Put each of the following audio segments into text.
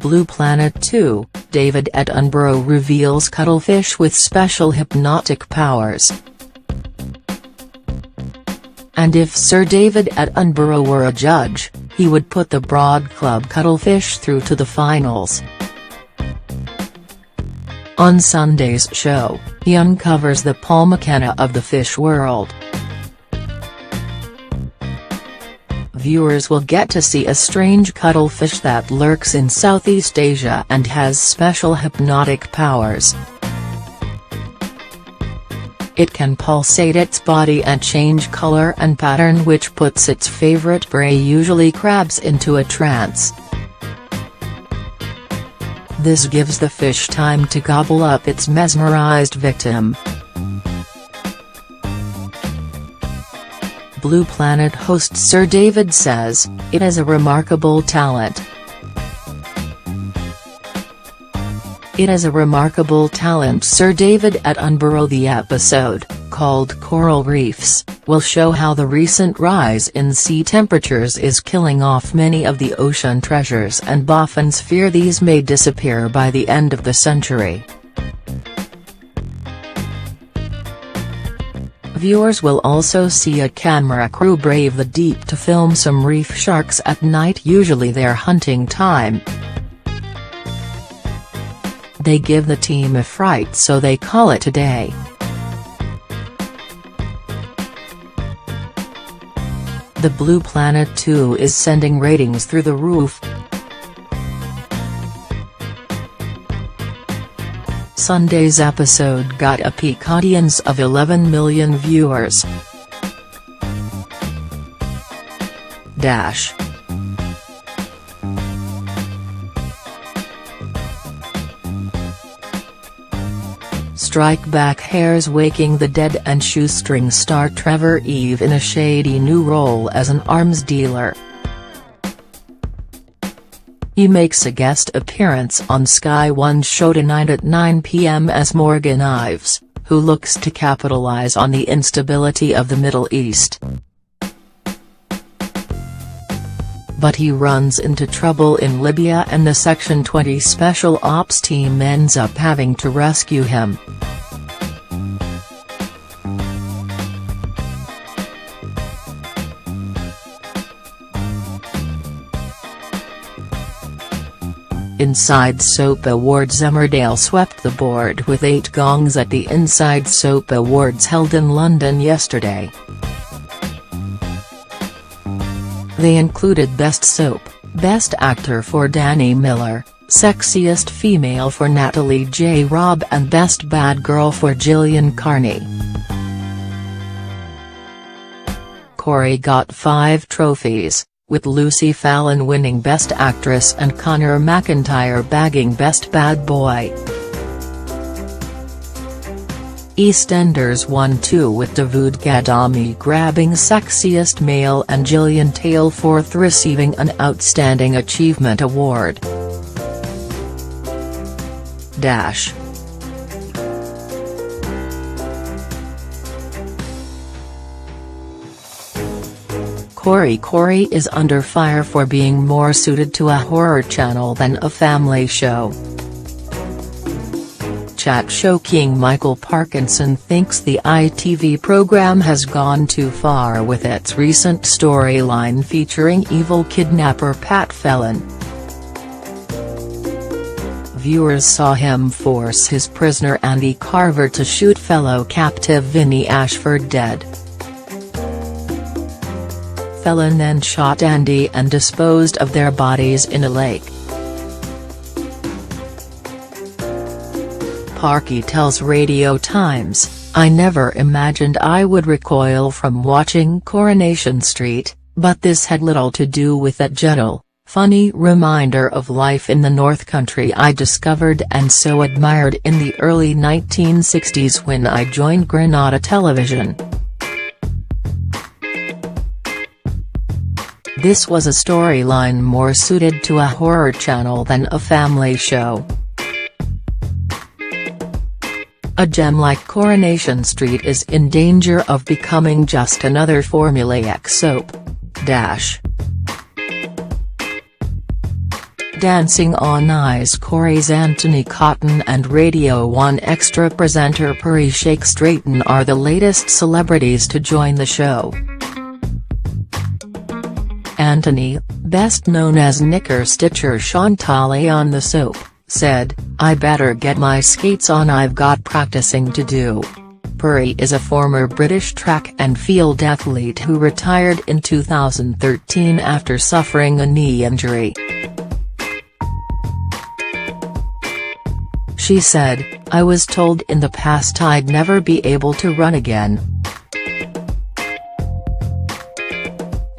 Blue Planet 2, David Attenborough reveals cuttlefish with special hypnotic powers. And if Sir David Attenborough were a judge, he would put the Broad Club cuttlefish through to the finals. On Sunday's show, he uncovers the Paul McKenna of the fish world. Viewers will get to see a strange cuttlefish that lurks in Southeast Asia and has special hypnotic powers. It can pulsate its body and change color and pattern, which puts its favorite prey, usually crabs, into a trance. This gives the fish time to gobble up its mesmerized victim. Blue Planet host Sir David says, "It is a remarkable talent. It is a remarkable talent." Sir David Attenborough. The episode, called Coral Reefs, will show how the recent rise in sea temperatures is killing off many of the ocean treasures, and boffins fear these may disappear by the end of the century. Viewers will also see a camera crew brave the deep to film some reef sharks at night, usually their hunting time. They give the team a fright, so they call it a day. The Blue Planet 2 is sending ratings through the roof. Sunday's episode got a peak audience of 11 million viewers. Strike back hares waking the dead, and shoestring star Trevor Eve in a shady new role as an arms dealer. He makes a guest appearance on Sky One's show tonight at 9 p.m. as Morgan Ives, who looks to capitalize on the instability of the Middle East. But he runs into trouble in Libya, and the Section 20 Special Ops team ends up having to rescue him. Inside Soap Awards. Emmerdale swept the board with 8 gongs at the Inside Soap Awards held in London yesterday. They included Best Soap, Best Actor for Danny Miller, Sexiest Female for Natalie J. Robb, and Best Bad Girl for Gillian Carney. Corey got 5 trophies, with Lucy Fallon winning Best Actress and Connor McIntyre bagging Best Bad Boy. EastEnders won 2, with Dawood Gadami grabbing Sexiest Male and Gillian Tailforth receiving an Outstanding Achievement Award. Corey is under fire for being more suited to a horror channel than a family show. Chat show king Michael Parkinson thinks the ITV program has gone too far with its recent storyline featuring evil kidnapper Pat Phelan. Viewers saw him force his prisoner Andy Carver to shoot fellow captive Vinnie Ashford dead. Phelan then shot Andy and disposed of their bodies in a lake. Parky tells Radio Times, "I never imagined I would recoil from watching Coronation Street, but this had little to do with that gentle, funny reminder of life in the North Country I discovered and so admired in the early 1960s when I joined Granada Television. This was a storyline more suited to a horror channel than a family show. A gem like Coronation Street is in danger of becoming just another formulaic soap. Dancing on Ice Corey's Anthony Cotton and Radio 1 Extra presenter Puri Sheikh Straighten are the latest celebrities to join the show. Anthony, best known as Knicker Stitcher Shantali on the soap, said, "I better get my skates on, I've got practicing to do." Puri is a former British track and field athlete who retired in 2013 after suffering a knee injury. She said, "I was told in the past I'd never be able to run again.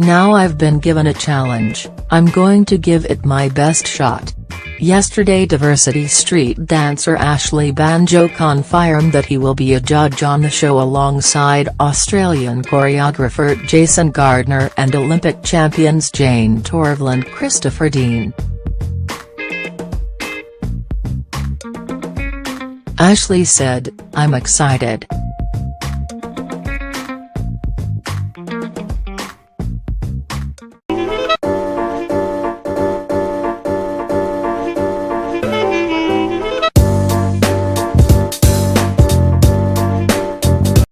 Now I've been given a challenge, I'm going to give it my best shot." Yesterday Diversity Street dancer Ashley Banjo confirmed that he will be a judge on the show alongside Australian choreographer Jason Gardner and Olympic champions Jane Torvill and Christopher Dean. Ashley said, "I'm excited.